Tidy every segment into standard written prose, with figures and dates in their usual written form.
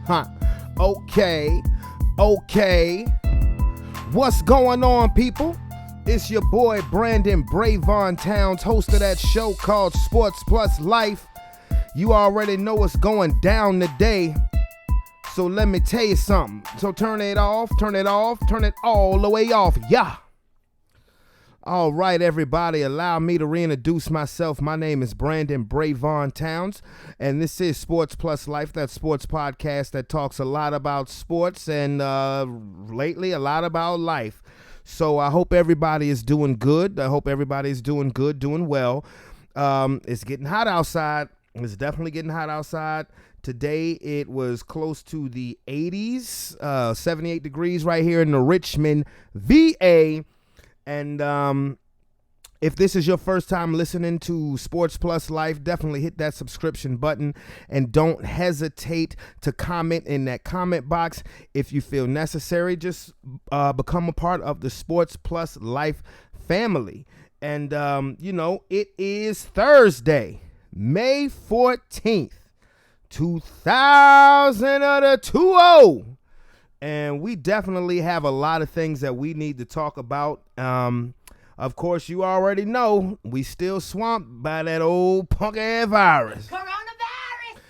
Huh. Okay. What's going on, people? It's your boy Brandon Brevon Towns, host of that show called Sports Plus Life. You already know what's going down today. So let me tell you something. So turn it off, turn it all the way off. Yeah. All right, everybody, allow me to reintroduce myself. My name is Brandon Brevon Towns, and this is Sports Plus Life, that sports podcast that talks a lot about sports and lately a lot about life. So I hope everybody is doing good. I hope everybody is doing good, doing well. It's getting hot outside. It's definitely getting hot outside. Today it was close to the 80s, 78 degrees right here in the Richmond, VA. And if this is your first time listening to Sports Plus Life, definitely hit that subscription button and don't hesitate to comment in that comment box. If you feel necessary, just become a part of the Sports Plus Life family. And, it is Thursday, May 14th, 2020. And we definitely have a lot of things that we need to talk about. Of course, you already know we still swamped by that old punk-ass virus. Coronavirus!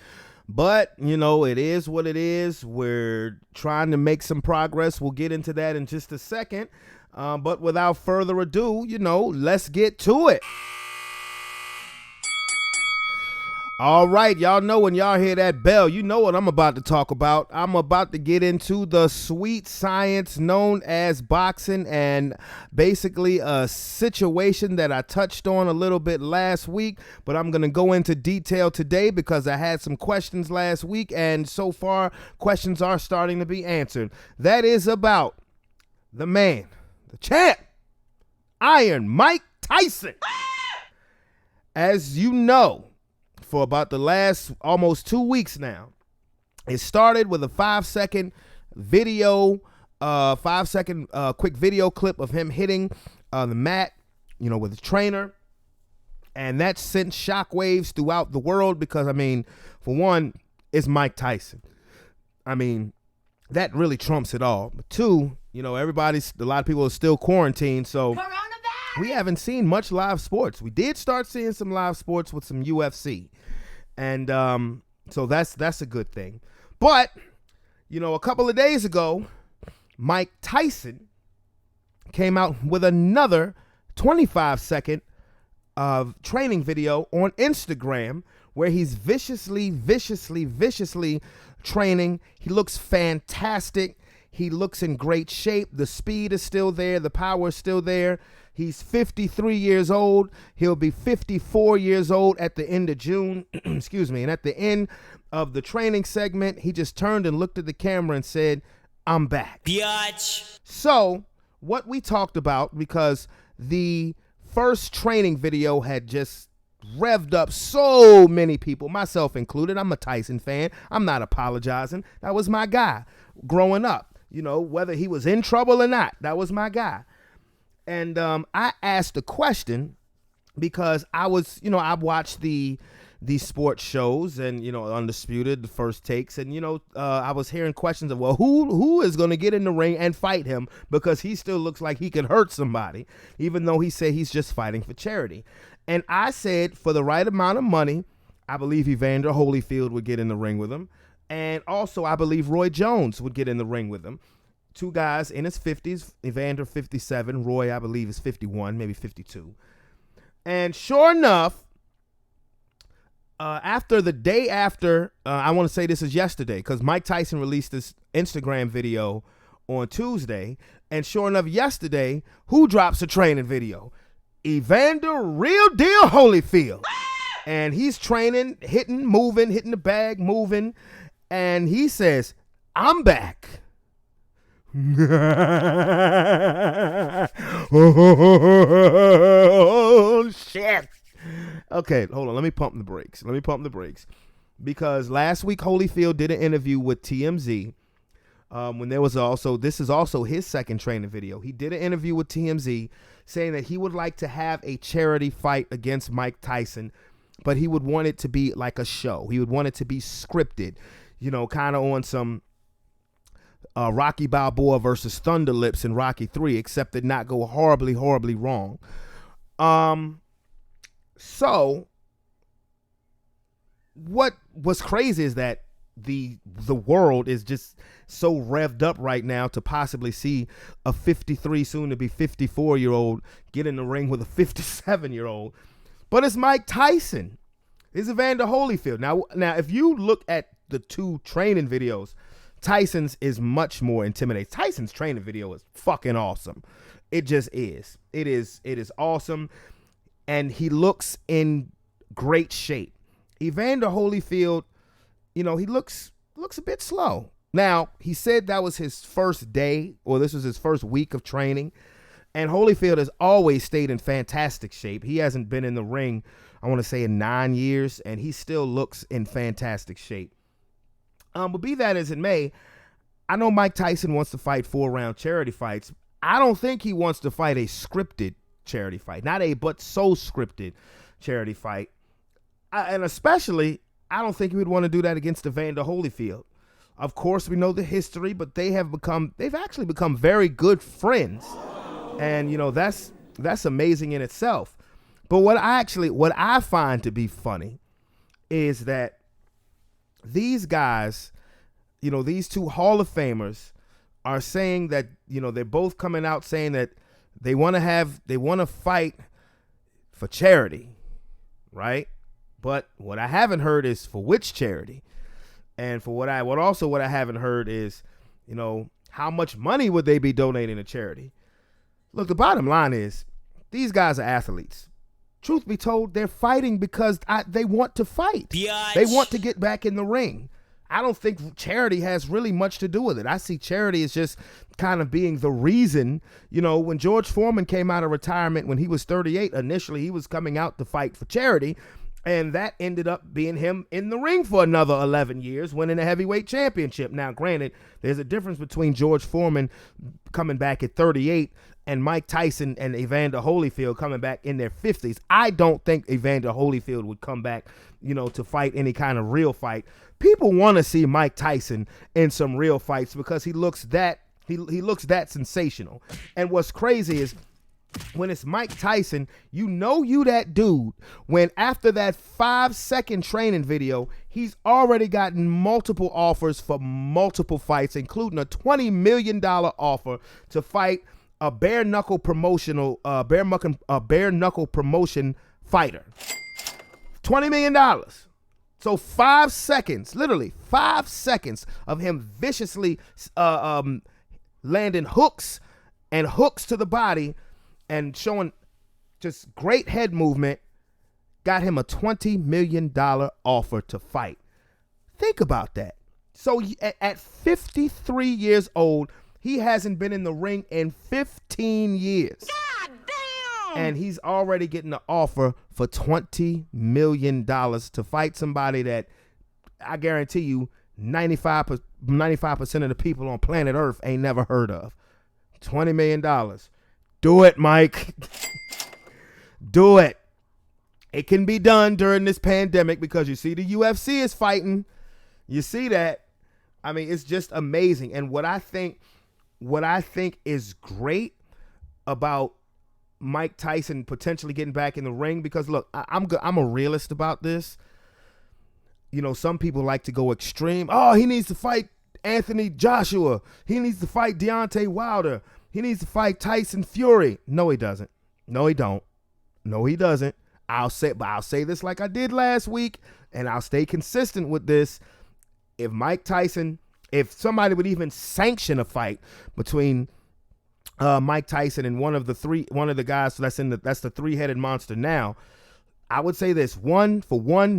But, it is what it is. We're trying to make some progress. We'll get into that in just a second. But without further ado, let's get to it. All right, y'all know when y'all hear that bell, you know what I'm about to talk about. I'm about to get into the sweet science known as boxing, and basically a situation that I touched on a little bit last week, but I'm going to go into detail today because I had some questions last week, and so far questions are starting to be answered. That is about the man, the champ, Iron Mike Tyson. As you know, for about the last almost 2 weeks now, it started with a 5-second video, quick video clip of him hitting the mat, with his trainer. And that sent shockwaves throughout the world because, for one, it's Mike Tyson. That really trumps it all. But two, a lot of people are still quarantined, so we haven't seen much live sports. We did start seeing some live sports with some UFC. And so that's a good thing. But, a couple of days ago, Mike Tyson came out with another 25-second training video on Instagram where he's viciously training. He looks fantastic. He looks in great shape. The speed is still there. The power is still there. He's 53 years old. He'll be 54 years old at the end of June. Excuse me. And at the end of the training segment, he just turned and looked at the camera and said, "I'm back." Biatch. So what we talked about, because the first training video had just revved up so many people, myself included. I'm a Tyson fan. I'm not apologizing. That was my guy growing up. Whether he was in trouble or not, that was my guy. And I asked a question because I watched the sports shows and, Undisputed, the First Takes. And, I was hearing questions of, well, who is going to get in the ring and fight him because he still looks like he could hurt somebody, even though he said he's just fighting for charity. And I said for the right amount of money, I believe Evander Holyfield would get in the ring with him. And also I believe Roy Jones would get in the ring with him. Two guys in his 50s, Evander 57, Roy I believe is 51, maybe 52. And sure enough, the day after, I want to say this is yesterday, because Mike Tyson released this Instagram video on Tuesday, and sure enough, yesterday, who drops a training video? Evander Real Deal Holyfield. And he's training, hitting the bag, moving, and he says, "I'm back." Oh, shit. Okay, hold on. Let me pump the brakes. Because last week, Holyfield did an interview with TMZ. This is also his second training video. He did an interview with TMZ saying that he would like to have a charity fight against Mike Tyson, but he would want it to be like a show. He would want it to be scripted. kind of on some Rocky Balboa versus Thunder Lips in Rocky 3, except did not go horribly, horribly wrong. So what was crazy is that the world is just so revved up right now to possibly see a 53, soon to be 54-year-old get in the ring with a 57-year-old. But it's Mike Tyson. It's Evander Holyfield. Now, if you look at the two training videos, Tyson's is much more intimidating. Tyson's training video is fucking awesome. It just is. It is awesome. And he looks in great shape. Evander Holyfield, he looks a bit slow. Now, he said that was his first day, or this was his first week of training. And Holyfield has always stayed in fantastic shape. He hasn't been in the ring, I want to say, in 9 years, and he still looks in fantastic shape. But be that as it may, I know Mike Tyson wants to fight 4-round charity fights. I don't think he wants to fight a scripted charity fight. But so scripted charity fight. And especially, I don't think he would want to do that against Evander Holyfield. Of course, we know the history, but they've actually become very good friends. And, that's amazing in itself. But what I find to be funny is that these guys, these two Hall of Famers are saying that, they're both coming out saying that they want to fight for charity, right? But what I haven't heard is for which charity. And for what I haven't heard is, how much money would they be donating to charity? Look, the bottom line is these guys are athletes. Truth be told, they're fighting because they want to fight. Biatch. They want to get back in the ring. I don't think charity has really much to do with it. I see charity as just kind of being the reason. When George Foreman came out of retirement when he was 38, initially he was coming out to fight for charity. And that ended up being him in the ring for another 11 years, winning a heavyweight championship. Now, granted, there's a difference between George Foreman coming back at 38 and Mike Tyson and Evander Holyfield coming back in their 50s. I don't think Evander Holyfield would come back, to fight any kind of real fight. People want to see Mike Tyson in some real fights because he looks that sensational. And what's crazy is, when it's Mike Tyson, you that dude when after that 5-second training video, he's already gotten multiple offers for multiple fights, including a $20 million offer to fight a bare knuckle promotion fighter. $20 million. So 5 seconds, literally 5 seconds of him viciously landing hooks to the body and showing just great head movement, got him a $20 million offer to fight. Think about that. So at 53 years old, he hasn't been in the ring in 15 years. God damn! And he's already getting an offer for $20 million to fight somebody that I guarantee you 95% of the people on planet Earth ain't never heard of. $20 million. Do it, Mike. Do it. It can be done during this pandemic because you see the UFC is fighting. You see that. I mean, it's just amazing. And what I think is great about Mike Tyson potentially getting back in the ring, because look, I'm a realist about this. Some people like to go extreme. Oh, he needs to fight Anthony Joshua. He needs to fight Deontay Wilder. He needs to fight Tyson Fury. No, he doesn't. No, he don't. No, he doesn't. I'll say this like I did last week, and I'll stay consistent with this. If somebody would even sanction a fight between Mike Tyson and one of the guys that's the three-headed monster now, I would say this: one,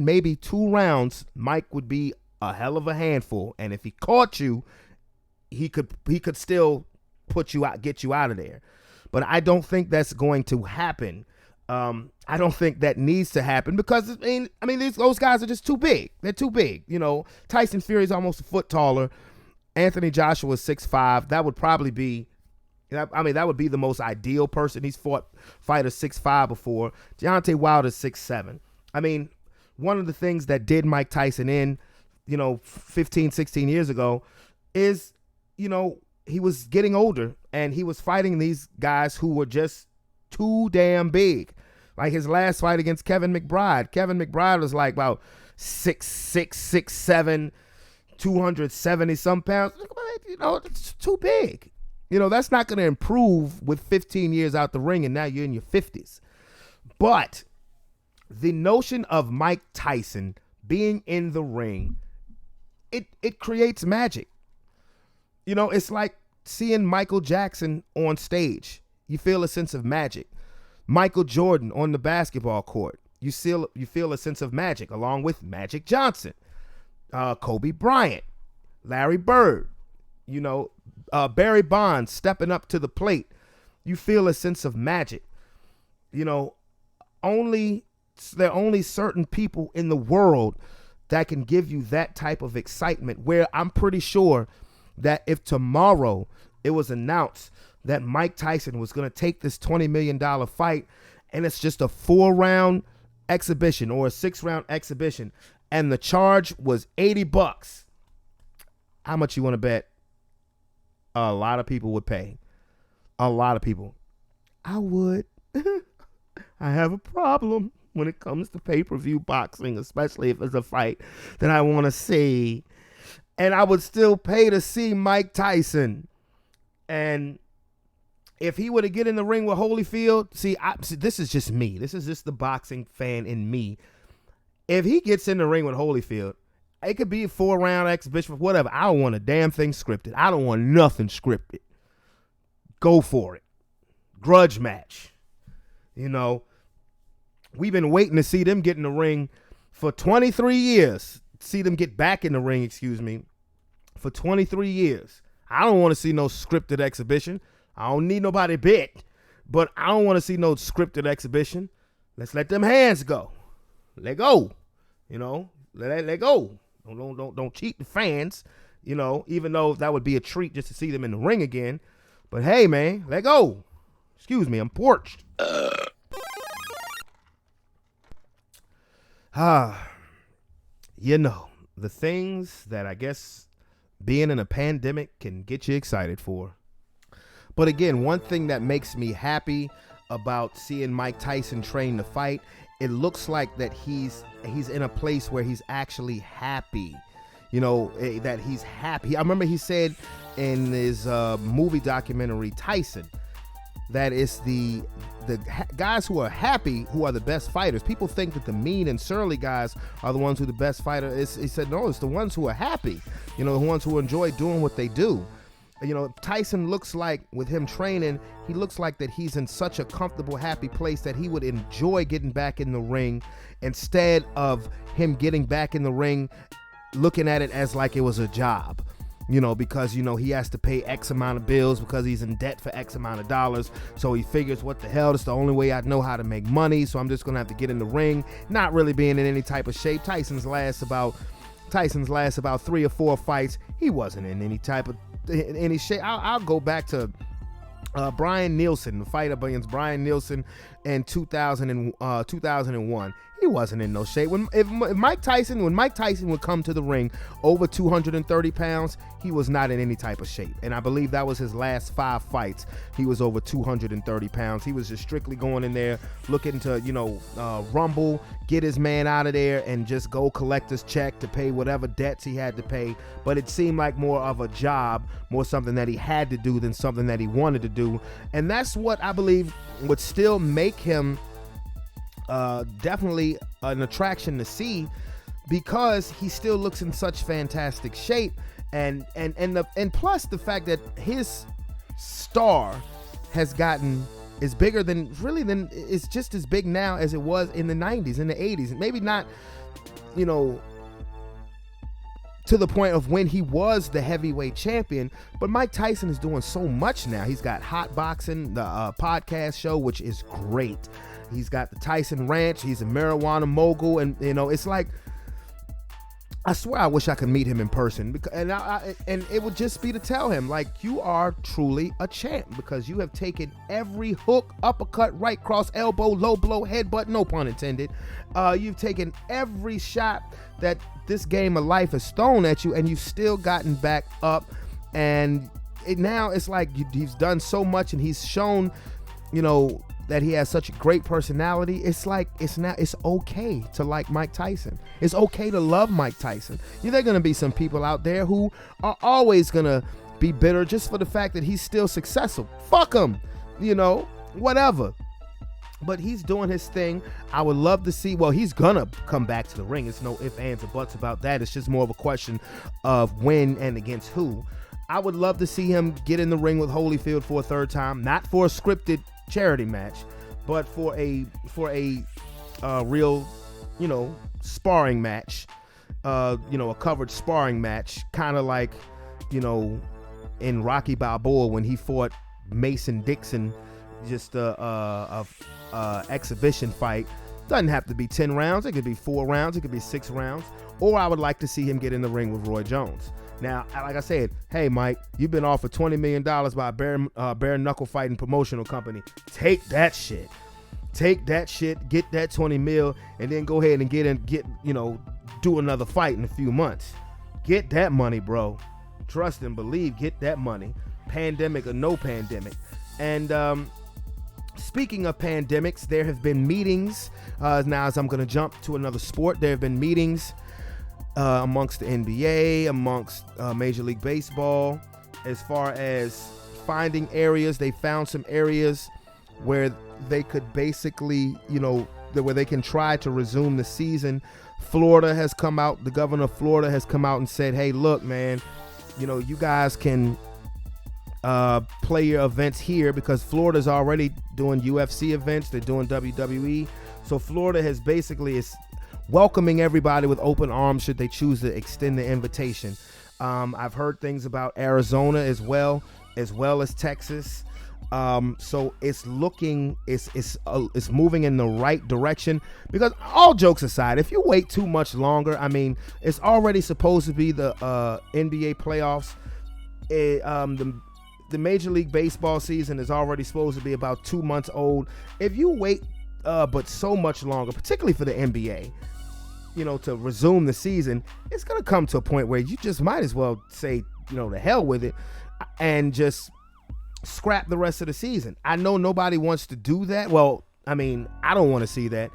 maybe 2 rounds, Mike would be a hell of a handful, and if he caught you, he could still put you out, get you out of there. But I don't think that's going to happen. I don't think that needs to happen because those guys are just too big. They're too big. Tyson Fury's almost a foot taller. Anthony Joshua is 6'5". That would probably be, that would be the most ideal person. He's fought fighters 6'5" before. Deontay Wilder is 6'7". One of the things that did Mike Tyson in 15, 16 years ago is, he was getting older and he was fighting these guys who were just too damn big. Like his last fight against Kevin McBride. Kevin McBride was like about 6'6", 6'7", 270 some pounds. It's too big. That's not going to improve with 15 years out the ring and now you're in your 50s. But the notion of Mike Tyson being in the ring, it creates magic. It's like seeing Michael Jackson on stage. You feel a sense of magic. Michael Jordan on the basketball court. You feel a sense of magic, along with Magic Johnson, Kobe Bryant, Larry Bird, Barry Bonds stepping up to the plate. You feel a sense of magic. There are only certain people in the world that can give you that type of excitement, where I'm pretty sure that if tomorrow it was announced that Mike Tyson was going to take this $20 million fight and it's just a 4-round exhibition or a 6-round exhibition and the charge was $80, how much you want to bet? A lot of people would pay. A lot of people. I would. I have a problem when it comes to pay-per-view boxing, especially if it's a fight that I want to see. And I would still pay to see Mike Tyson. And if he were to get in the ring with Holyfield, see, this is just me. This is just the boxing fan in me. If he gets in the ring with Holyfield, it could be a 4-round exhibition, whatever. I don't want a damn thing scripted. I don't want nothing scripted. Go for it. Grudge match. We've been waiting to see them get in the ring for 23 years. See them get back in the ring, for 23 years. I don't want to see no scripted exhibition. I don't need nobody bit, but I don't want to see no scripted exhibition. Let's let them hands go. Let go. Let go. Don't cheat the fans, even though that would be a treat just to see them in the ring again. But hey, man, let go. Excuse me, I'm parched. The things that I guess being in a pandemic can get you excited for. But again, one thing that makes me happy about seeing Mike Tyson train to fight, it looks like that he's in a place where he's actually happy. That he's happy. I remember he said in his movie documentary, Tyson, that it's the guys who are happy who are the best fighters. People think that the mean and surly guys are the ones who are the best fighters. He said, no, it's the ones who are happy, the ones who enjoy doing what they do. Tyson looks like, with him training, he looks like that he's in such a comfortable, happy place that he would enjoy getting back in the ring instead of him getting back in the ring looking at it as like it was a job. Because, he has to pay X amount of bills because he's in debt for X amount of dollars. So he figures, what the hell, that's the only way I know how to make money. So I'm just going to have to get in the ring, not really being in any type of shape. Tyson's last about 3 or 4 fights. He wasn't in any shape. I'll go back to Brian Nielsen, the fight against Brian Nielsen in 2001. He wasn't in no shape. When Mike Tyson would come to the ring over 230 pounds, he was not in any type of shape. And I believe that was his last 5 fights. He was over 230 pounds. He was just strictly going in there looking to, rumble, get his man out of there and just go collect his check to pay whatever debts he had to pay. But it seemed like more of a job, more something that he had to do than something that he wanted to do. And that's what I believe would still make him definitely an attraction to see, because he still looks in such fantastic shape, and plus the fact that his star is bigger than it's just as big now as it was in the 90s, in the 80s, maybe not to the point of when he was the heavyweight champion, but Mike Tyson is doing so much now. He's got Hot Boxing, the podcast show, which is great. He's got the Tyson Ranch. He's a marijuana mogul. And, it's like I swear I wish I could meet him in person, because, and it would just be to tell him, like, you are truly a champ, because you have taken every hook, uppercut, right cross, elbow, low blow, headbutt, no pun intended. You've taken every shot that this game of life has thrown at you, and you've still gotten back up. And now it's like he's done so much, and he's shown, that he has such a great personality. It's like it's okay to like Mike Tyson. It's okay to love Mike Tyson. There are going to be some people out there who are always going to be bitter just for the fact that he's still successful. Fuck him, whatever. But he's doing his thing. I would love to see, he's going to come back to the ring. It's no ifs, ands, or buts about that. It's just more of a question of when and against who. I would love to see him get in the ring with Holyfield for a third time, not for a scripted charity match, but for a real, sparring match, a covered sparring match, kind of like, in Rocky Balboa when he fought Mason Dixon, just a exhibition fight. Doesn't have to be 10 rounds. It could be 4 rounds. It could be 6 rounds. Or I would like to see him get in the ring with Roy Jones. Now, like I said, hey, Mike, you've been offered $20 million by a bare knuckle fighting promotional company. Take that shit. Get that 20 mil, and then go ahead and do another fight in a few months. Get that money, bro. Trust and believe, get that money. Pandemic or no pandemic. And speaking of pandemics, there have been meetings. Now, as I'm going to jump to another sport, there have been meetings amongst the NBA, amongst Major League Baseball, as far as finding areas. They found some areas where they could basically, where they can try to resume the season. Florida has come out, the governor of Florida has come out and said, hey, look, man, you guys can play your events here, because Florida's already doing UFC events. They're doing WWE. So Florida has basically is welcoming everybody with open arms should they choose to extend the invitation. I've heard things about Arizona as well as Texas. So it's looking, it's moving in the right direction, because all jokes aside, if you wait too much longer, it's already supposed to be the NBA playoffs. The Major League Baseball season is already supposed to be about 2 months old. If you wait but so much longer, particularly for the NBA, to resume the season, it's going to come to a point where you just might as well say, to hell with it, and just scrap the rest of the season. I know nobody wants to do that. Well, I don't want to see that.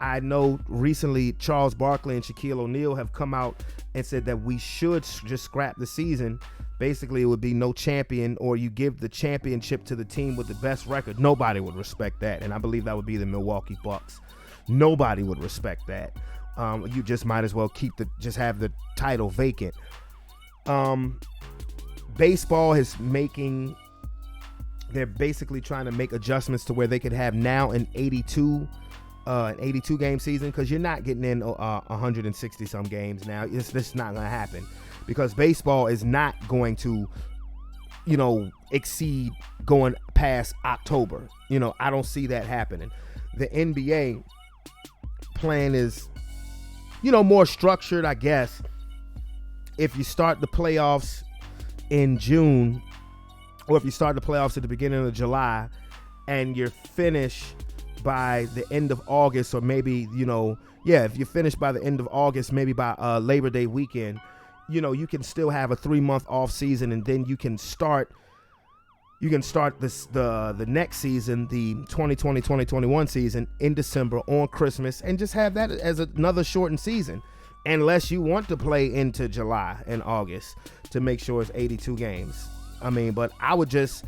I know recently Charles Barkley and Shaquille O'Neal have come out and said that we should just scrap the season. Basically, it would be no champion, or you give the championship to the team with the best record. Nobody would respect that, and I believe that would be the Milwaukee Bucks. Nobody would respect that. You just might as well just have the title vacant. Baseball they're basically trying to make adjustments to where they could have now an 82 game season, because you're not getting in 160 some games now. This not going to happen, because baseball is not going to exceed going past October. I don't see that happening. The NBA plan is more structured, I guess. If you start the playoffs in June, or if you start the playoffs at the beginning of July, and you're finished by the end of August, or maybe, if you're finished by the end of August, maybe by Labor Day weekend, you can still have a 3-month off season, and then you can start the next season, the 2020-2021 season, in December on Christmas, and just have that as another shortened season, unless you want to play into July and August to make sure it's 82 games. But I would just,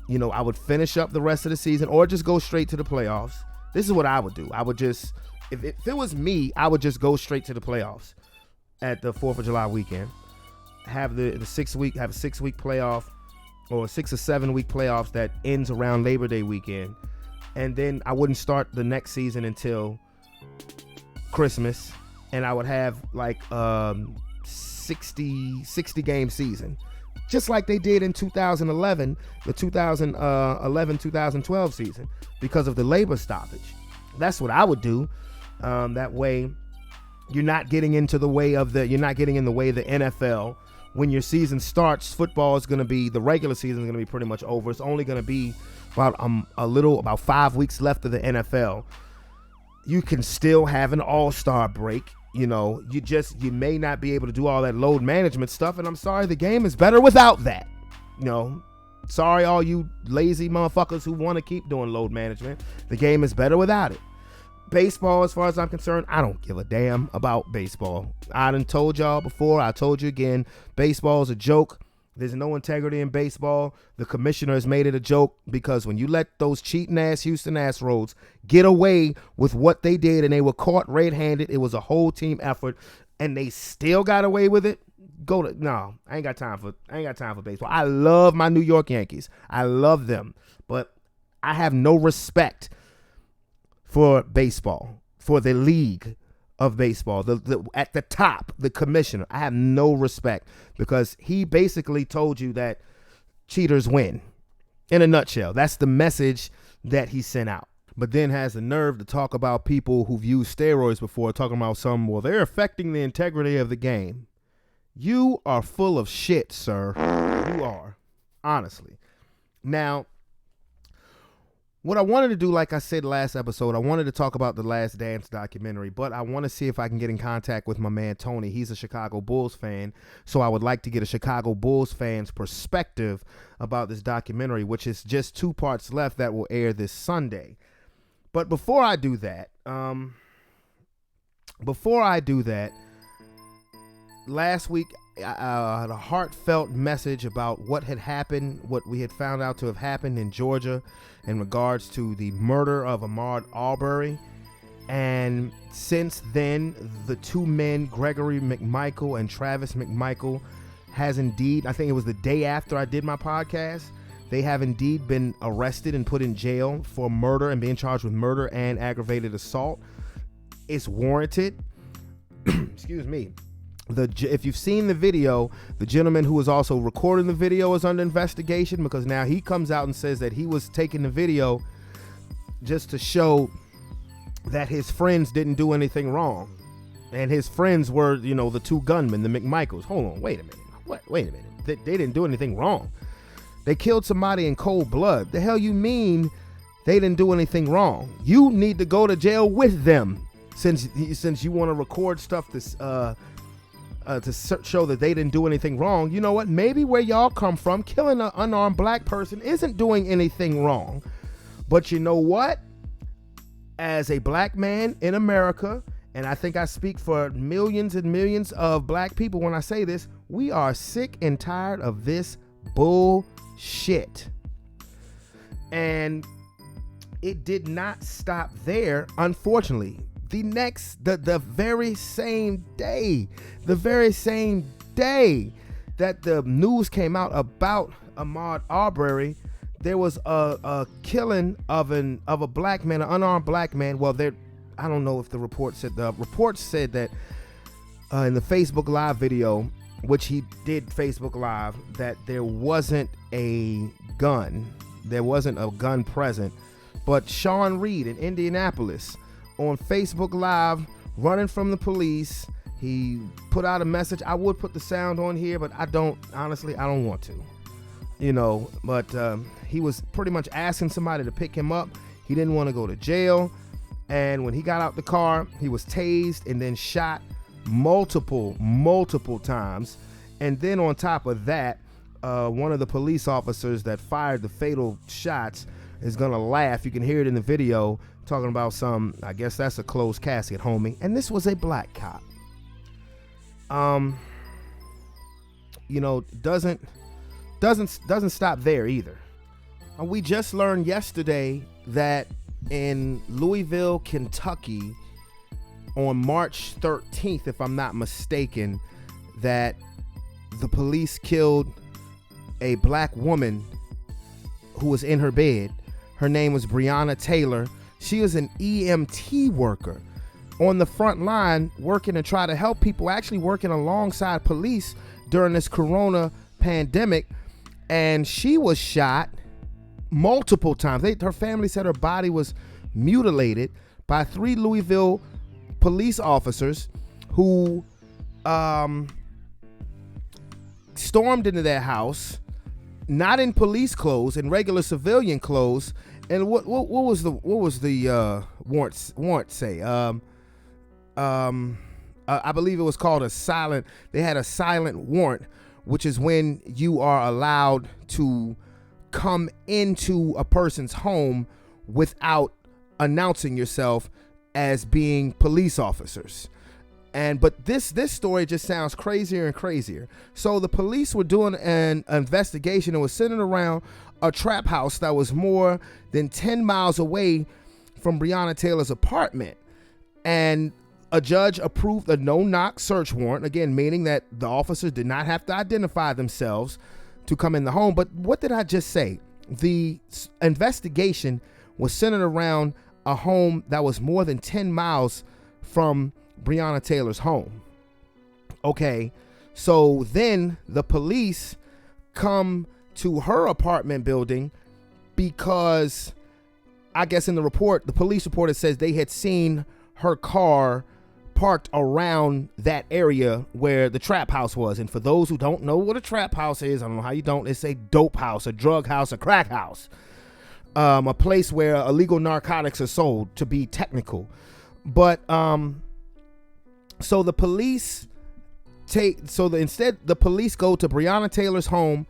I would finish up the rest of the season, or just go straight to the playoffs. This is what I would do. I would just, if it was me, I would just go straight to the playoffs at the 4th of July weekend. Have a 6-week playoff, or 6 or 7 week playoffs that ends around Labor Day weekend. And then I wouldn't start the next season until Christmas. And I would have like 60 game season, just like they did in 2011, the 2011-2012 season, because of the labor stoppage. That's what I would do. That way, You're not getting in the way of the NFL. When your season starts, football is going to be, the regular season is going to be pretty much over. It's only going to be about 5 weeks left of the NFL. You can still have an all-star break. You may not be able to do all that load management stuff. And I'm sorry, the game is better without that. Sorry, all you lazy motherfuckers who want to keep doing load management. The game is better without it. Baseball, as far as I'm concerned, I don't give a damn about baseball. I done told y'all before, I told you again, baseball is a joke. There's no integrity in baseball. The commissioner has made it a joke because when you let those cheating ass Houston Astros get away with what they did and they were caught red-handed, it was a whole team effort and they still got away with it. I ain't got time for baseball. I love my New York Yankees. I love them, but I have no respect for baseball, for the league of baseball, at the top, the commissioner. I have no respect because he basically told you that cheaters win. In a nutshell, that's the message that he sent out. But then has the nerve to talk about people who've used steroids before, talking about they're affecting the integrity of the game. You are full of shit, sir. You are, honestly. Now, what I wanted to do, like I said last episode, I wanted to talk about the Last Dance documentary, but I want to see if I can get in contact with my man Tony. He's a Chicago Bulls fan, so I would like to get a Chicago Bulls fan's perspective about this documentary, which is just 2 parts left that will air this Sunday. But before I do that, last week, I had a heartfelt message about what had happened, what we had found out to have happened in Georgia in regards to the murder of Ahmaud Arbery. And since then, the 2 men, Gregory McMichael and Travis McMichael, has indeed, I think it was the day after I did my podcast, they have indeed been arrested and put in jail for murder and being charged with murder and aggravated assault. It's warranted. Excuse me. If you've seen the video, the gentleman who was also recording the video is under investigation because now he comes out and says that he was taking the video just to show that his friends didn't do anything wrong. And his friends were, the 2 gunmen, the McMichaels. Hold on, wait a minute. Wait a minute. They didn't do anything wrong. They killed somebody in cold blood. The hell you mean they didn't do anything wrong? You need to go to jail with them since you want to record stuff to show that they didn't do anything wrong. You know what? Maybe where y'all come from, killing an unarmed black person isn't doing anything wrong. But you know what? As a black man in America, and I think I speak for millions and millions of black people when I say this, we are sick and tired of this bullshit. And it did not stop there, unfortunately. The very same day that the news came out about Ahmaud Arbery, there was a killing of a black man, an unarmed black man. Well, I don't know if the report said that in the Facebook Live video, which he did Facebook Live, that there wasn't a gun present. But Sean Reed in Indianapolis, on Facebook Live, running from the police, he put out a message. I would put the sound on here, but I don't want to, but he was pretty much asking somebody to pick him up. He didn't want to go to jail. And when he got out the car, he was tased and then shot multiple times. And then on top of that, one of the police officers that fired the fatal shots is going to laugh. You can hear it in the video, talking about I guess that's a closed casket, homie. And this was a black cop. Doesn't stop there either. We just learned yesterday that in Louisville, Kentucky, on March 13th, if I'm not mistaken, that the police killed a black woman who was in her bed. Her name was Breonna Taylor. She was an EMT worker on the front line working to try to help people, actually working alongside police during this corona pandemic. And she was shot multiple times. Her family said her body was mutilated by 3 Louisville police officers who stormed into their house, not in police clothes, in regular civilian clothes. And what was the warrant say? I believe it was called a silent. They had a silent warrant, which is when you are allowed to come into a person's home without announcing yourself as being police officers. But this story just sounds crazier and crazier. So the police were doing an investigation and was sitting around a trap house that was more than 10 miles away from Breonna Taylor's apartment. And a judge approved a no-knock search warrant, again, meaning that the officers did not have to identify themselves to come in the home. But what did I just say? The investigation was centered around a home that was more than 10 miles from Breonna Taylor's home. Okay, so then the police come to her apartment building because I guess in the report, the police report, it says they had seen her car parked around that area where the trap house was. And for those who don't know what a trap house is, I don't know how you don't, it's a dope house, a drug house, a crack house, a place where illegal narcotics are sold, to be technical. But so the police instead the police go to Breonna Taylor's home.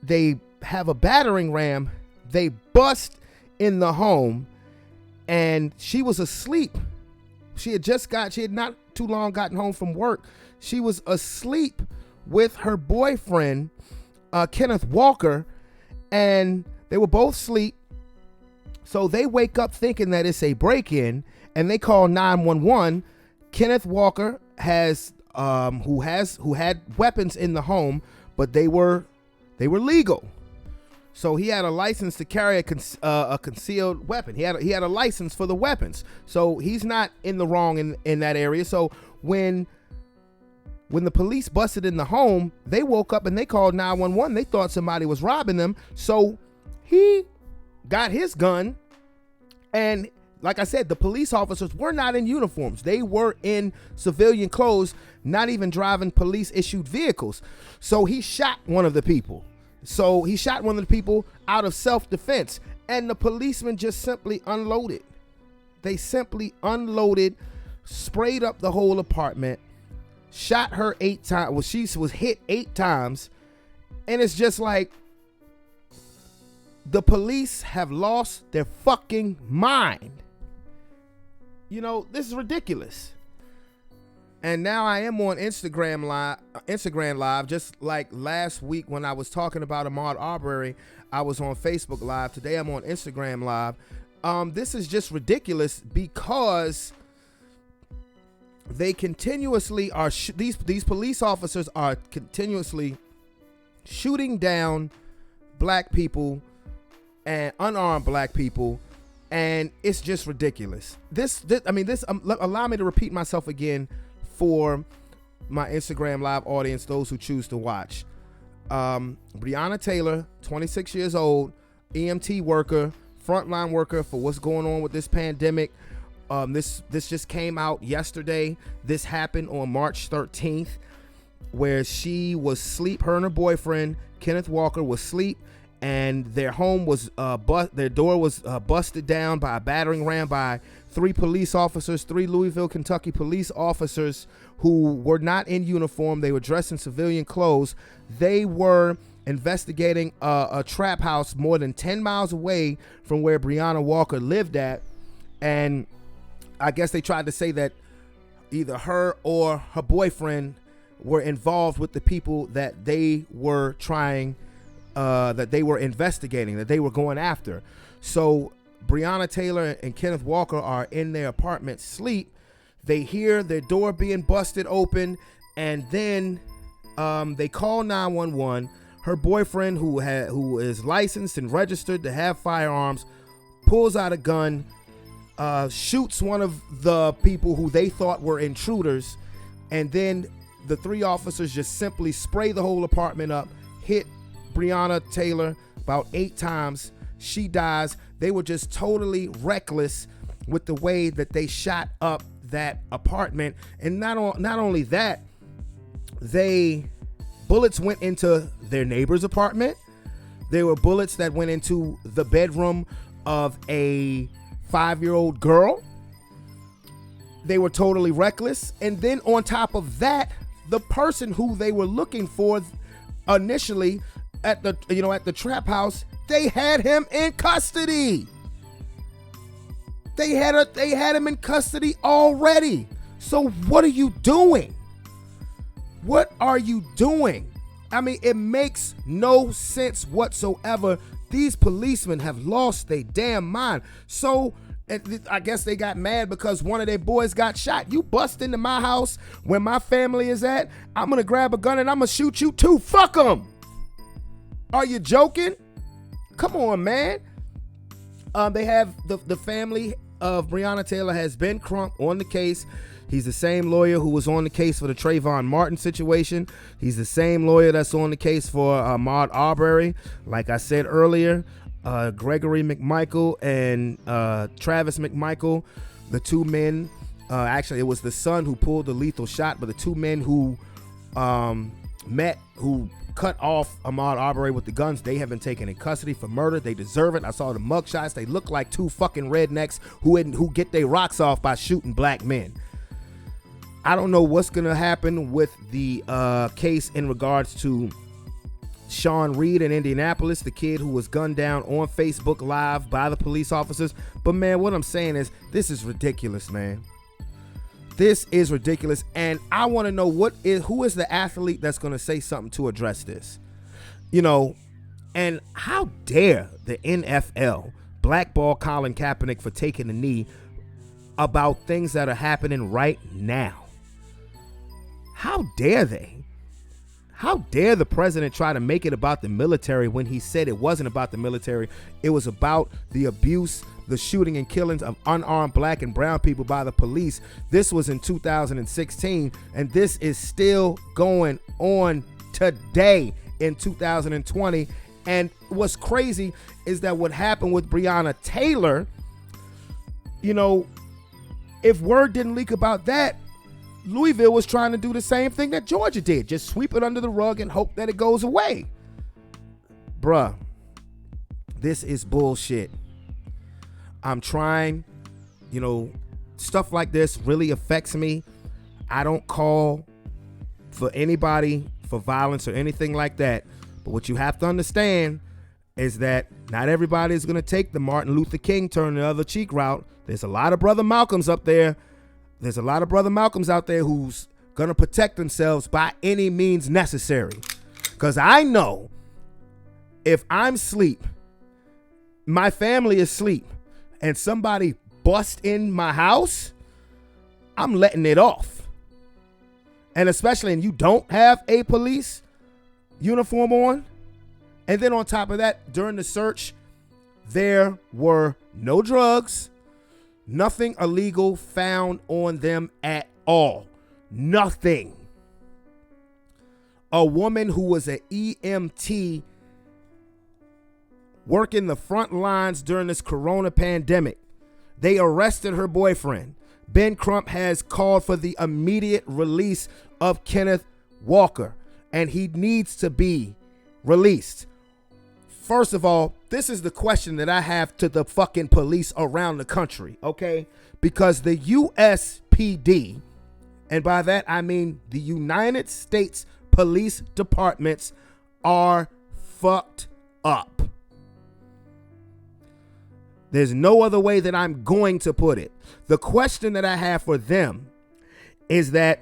They have a battering ram. They bust in the home, and she was asleep. She had not too long gotten home from work. She was asleep with her boyfriend, Kenneth Walker, and they were both asleep. So they wake up thinking that it's a break-in, and they call 911. Kenneth Walker who had weapons in the home, but they were legal. So he had a license to carry a concealed weapon. He had a license for the weapons. So he's not in the wrong in that area. So when the police busted in the home, they woke up and they called 911. They thought somebody was robbing them. So he got his gun, and like I said, the police officers were not in uniforms. They were in civilian clothes, not even driving police-issued vehicles. So he shot one of the people. Out of self-defense. And the policemen just simply unloaded. They simply unloaded, sprayed up the whole apartment, shot her 8 times. Well, she was hit 8 times. And it's just like, the police have lost their fucking mind. You know, this is ridiculous. And now I am on Instagram Live, just like last week when I was talking about Ahmaud Arbery. I was on Facebook Live. Today I'm on Instagram Live. This is just ridiculous because they continuously are these police officers are continuously shooting down black people and unarmed black people. And it's just ridiculous. Allow me to repeat myself again for my Instagram Live audience, those who choose to watch. Breonna Taylor, 26 years old, EMT worker, frontline worker for what's going on with this pandemic. This just came out yesterday. This happened on March 13th, where she was asleep. Her and her boyfriend, Kenneth Walker, was asleep. And their home was their door was busted down by a battering ram by 3 police officers, 3 Louisville, Kentucky police officers who were not in uniform. They were dressed in civilian clothes. They were investigating a trap house more than 10 miles away from where Breonna Walker lived at. And I guess they tried to say that either her or her boyfriend were involved with the people that they were that they were investigating, that they were going after. So Breonna Taylor and Kenneth Walker are in their apartment asleep. They hear their door being busted open, and then they call 911. Her boyfriend, who is licensed and registered to have firearms, pulls out a gun, shoots one of the people who they thought were intruders, and then the 3 officers just simply spray the whole apartment up, hit Breonna Taylor about 8 times. She dies. They were just totally reckless with the way that they shot up that apartment. And not only that, bullets went into their neighbor's apartment. There were bullets that went into the bedroom of a 5-year-old girl. They were totally reckless. And then on top of that, the person who they were looking for initially at the trap house, they had him in custody. They had him in custody already. So what are you doing? What are you doing? I mean, it makes no sense whatsoever. These policemen have lost their damn mind. So I guess they got mad because one of their boys got shot. You bust into my house where my family is at, I'm going to grab a gun and I'm going to shoot you too. Fuck them. Are you joking? Come on, man. They have the family of Breonna Taylor has Ben Crump on the case. He's the same lawyer who was on the case for the Trayvon Martin situation. He's the same lawyer that's on the case for Ahmaud Arbery. Like I said earlier, Gregory McMichael and Travis McMichael, the two men, actually it was the son who pulled the lethal shot, but the two men who who cut off Ahmaud Arbery with the guns, they have been taken in custody for murder. They deserve it. I saw the mugshots. They look like two fucking rednecks who get their rocks off by shooting black men. I don't know what's going to happen with the case in regards to Sean Reed in Indianapolis, the kid who was gunned down on Facebook Live by the police officers. But man, what I'm saying is this is ridiculous, man. This is ridiculous. And I want to know who is the athlete that's going to say something to address this? And how dare the NFL blackball Colin Kaepernick for taking a knee about things that are happening right now? How dare they? How dare the president try to make it about the military when he said it wasn't about the military? It was about the abuse, the shooting and killings of unarmed black and brown people by the police. This was in 2016, and this is still going on today in 2020. And what's crazy is that what happened with Breonna Taylor, if word didn't leak about that, Louisville was trying to do the same thing that Georgia did. Just sweep it under the rug and hope that it goes away. Bruh, this is bullshit. I'm trying, stuff like this really affects me. I don't call for anybody for violence or anything like that. But what you have to understand is that not everybody is going to take the Martin Luther King turn the other cheek route. There's a lot of Brother Malcolms up there. There's a lot of Brother Malcolms out there who's going to protect themselves by any means necessary. Because I know if I'm asleep, my family is asleep, and somebody bust in my house, I'm letting it off. And especially, and you don't have a police uniform on. And then on top of that, during the search, there were no drugs, nothing illegal found on them at all. Nothing. A woman who was an EMT working the front lines during this corona pandemic. They arrested her boyfriend. Ben Crump has called for the immediate release of Kenneth Walker, and he needs to be released. First of all, this is the question that I have to the fucking police around the country, okay? Because the USPD, and by that I mean the United States Police Departments, are fucked up. There's no other way that I'm going to put it. The question that I have for them is that,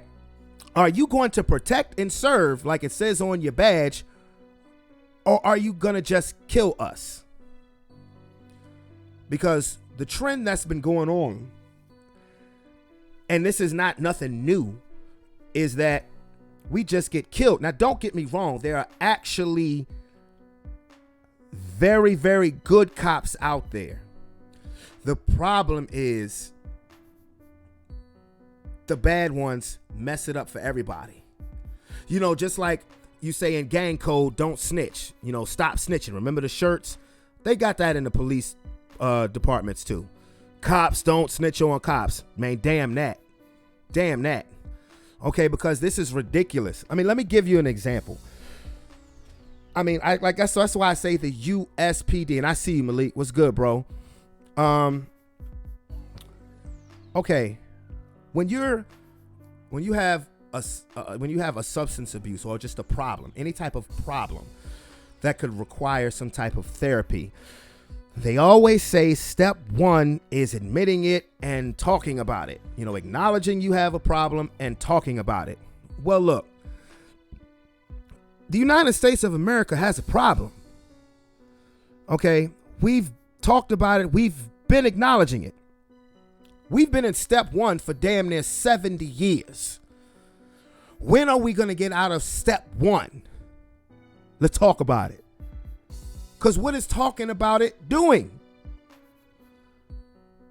are you going to protect and serve like it says on your badge, or are you going to just kill us? Because the trend that's been going on, and this is not nothing new, is that we just get killed. Now, don't get me wrong. There are actually very, very good cops out there. The problem is the bad ones mess it up for everybody. Just like you say in gang code, don't snitch. Stop snitching. Remember the shirts? They got that in the police departments too. Cops don't snitch on cops. Man, damn that. Damn that. Okay, because this is ridiculous. I mean, let me give you an example. I mean, that's why I say the USPD, and I see you, Malik. What's good, bro? Okay, when you have a substance abuse or just a problem, any type of problem that could require some type of therapy, they always say step one is admitting it and talking about it. You know, acknowledging you have a problem and talking about it. Well, look, the United States of America has a problem. Okay, we've talked about it. We've been acknowledging it. We've been in step one for damn near 70 years. When are we going to get out of step one? Let's talk about it. Because what is talking about it doing?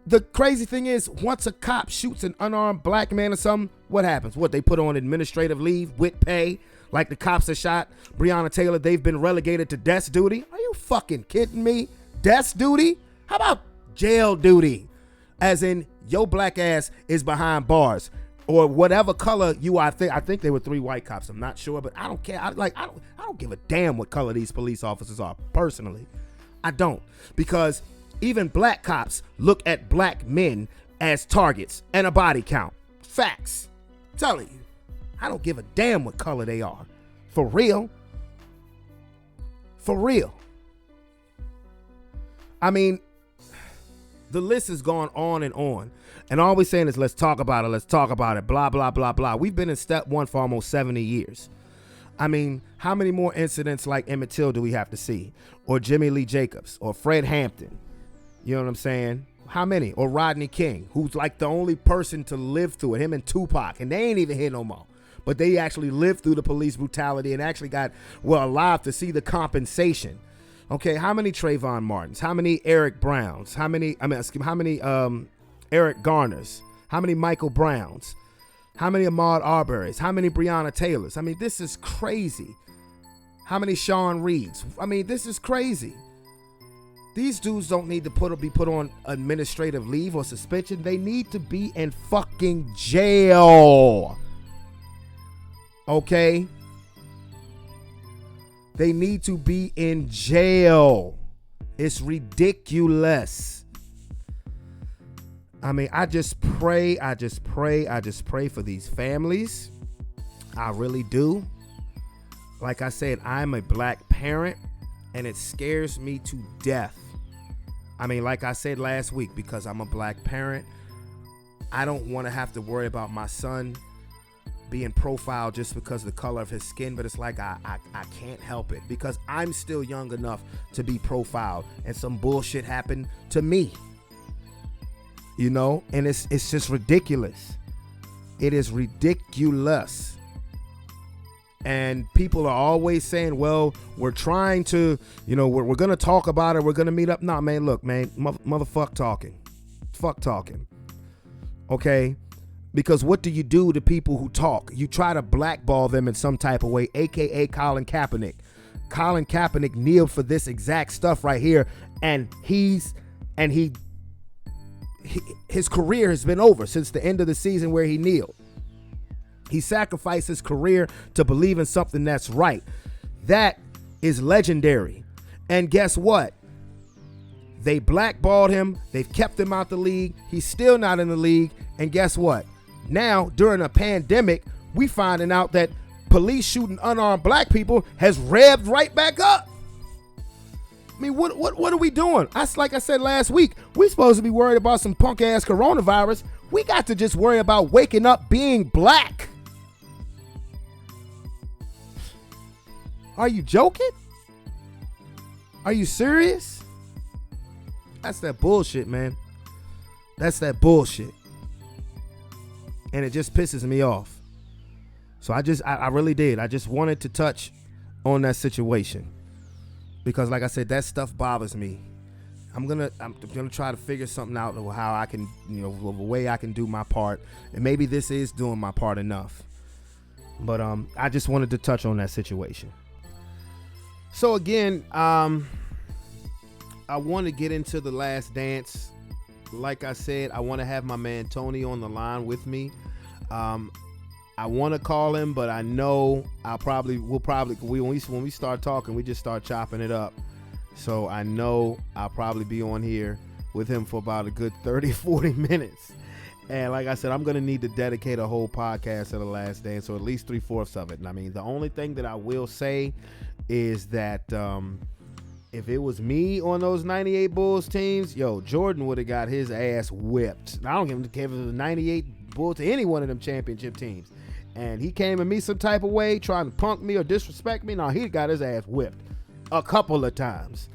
The crazy thing is, once a cop shoots an unarmed black man or something, what happens? What, they put on administrative leave with pay? Like the cops that shot Breonna Taylor, they've been relegated to desk duty? Are you fucking kidding me? Desk duty? How about jail duty? As in, your black ass is behind bars. Or whatever color you are. I think they were 3 white cops. I'm not sure, but I don't care. I don't give a damn what color these police officers are. Personally, I don't, because even black cops look at black men as targets and a body count. Facts. I'm telling you, I don't give a damn what color they are. For real. For real. I mean, the list has gone on and on. And all we're saying is, let's talk about it, blah, blah, blah, blah. We've been in step one for almost 70 years. I mean, how many more incidents like Emmett Till do we have to see? Or Jimmy Lee Jacobs? Or Fred Hampton? You know what I'm saying? How many? Or Rodney King, who's like the only person to live through it, him and Tupac, and they ain't even here no more. But they actually lived through the police brutality and actually got, alive to see the compensation. Okay, how many Trayvon Martins? How many Eric Browns? How many Eric Garners? How many Michael Browns? How many Ahmaud Arbery's? How many Breonna Taylors? I mean, this is crazy. How many Sean Reeds? I mean, this is crazy. These dudes don't need to be put on administrative leave or suspension. They need to be in fucking jail. Okay? They need to be in jail. It's ridiculous. I mean, I just pray for these families. I really do. Like I said, I'm a black parent, and it scares me to death. I mean, like I said last week, because I'm a black parent, I don't want to have to worry about my son being profiled just because of the color of his skin, but it's like I can't help it, because I'm still young enough to be profiled and some bullshit happened to me. You know, and it's just ridiculous. It is ridiculous. And people are always saying, well, we're trying to, we're going to talk about it. We're going to meet up. Nah, man, look, man, motherfuck talking. Fuck talking. Okay? Because what do you do to people who talk? You try to blackball them in some type of way, a.k.a. Colin Kaepernick. Colin Kaepernick kneeled for this exact stuff right here, and his career has been over since the end of the season where he kneeled. He sacrificed his career to believe in something that's right. That is legendary. And guess what? They blackballed him. They've kept him out the league. He's still not in the league. And guess what? Now, during a pandemic, we finding out that police shooting unarmed black people has revved right back up. I mean, what are we doing? Like I said last week, we supposed to be worried about some punk ass coronavirus. We got to just worry about waking up being black. Are you joking? Are you serious? That's that bullshit, man. That's that bullshit. And it just pisses me off. So I really did. I just wanted to touch on that situation. Because like I said, that stuff bothers me. I'm gonna try to figure something out of how I can, the way I can do my part. And maybe this is doing my part enough. But I just wanted to touch on that situation. So again, I want to get into The Last Dance. Like I said, I want to have my man Tony on the line with me. I want to call him, but I know when we start talking, we just start chopping it up. So I know I'll probably be on here with him for about a good 30, 40 minutes. And like I said, I'm going to need to dedicate a whole podcast to The Last Dance, so at least 3/4 of it. And I mean, the only thing that I will say is that if it was me on those 98 Bulls teams, Jordan would have got his ass whipped. I don't give it was 98 Bulls to any one of them championship teams. And he came at me some type of way, trying to punk me or disrespect me. No, he got his ass whipped a couple of times.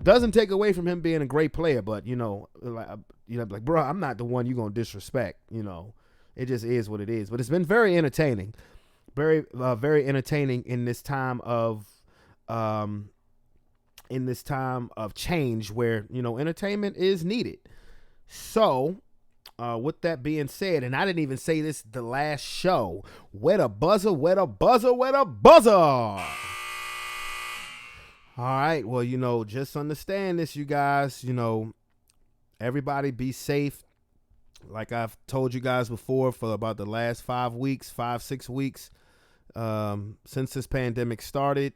Doesn't take away from him being a great player, but like, bro, I'm not the one you gonna disrespect. It just is what it is. But it's been very entertaining, very entertaining in this time of change where entertainment is needed. So, with that being said, and I didn't even say this the last show, wet a buzzer, wet a buzzer, wet a buzzer. All right, well, just understand this, you guys. Everybody be safe. Like I've told you guys before, for about the last 5 weeks, 6 weeks, since this pandemic started,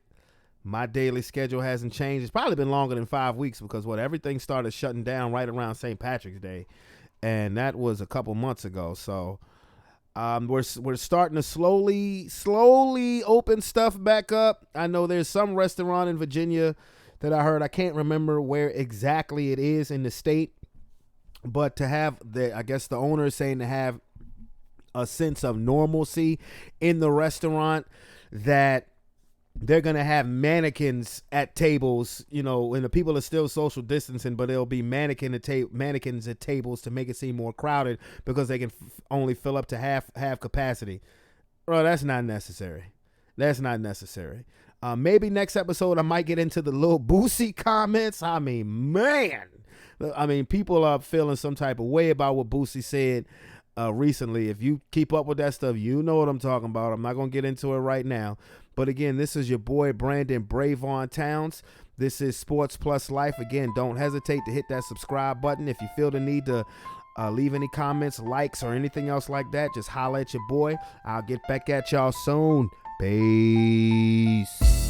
my daily schedule hasn't changed. It's probably been longer than 5 weeks because everything started shutting down right around St. Patrick's Day, and that was a couple months ago. So we're starting to slowly open stuff back up. I know there's some restaurant in Virginia that I heard. I can't remember where exactly it is in the state, but to have the owner is saying to have a sense of normalcy in the restaurant, that they're going to have mannequins at tables, and the people are still social distancing, but there'll be mannequins at tables to make it seem more crowded because they can only fill up to half capacity. Bro, that's not necessary. That's not necessary. Maybe next episode I might get into the little Boosie comments. I mean, man. People are feeling some type of way about what Boosie said recently. If you keep up with that stuff, you know what I'm talking about. I'm not going to get into it right now. But again, this is your boy Brandon Brevon Towns. This is Sports Plus Life. Again, don't hesitate to hit that subscribe button. If you feel the need to leave any comments, likes, or anything else like that, just holler at your boy. I'll get back at y'all soon. Peace.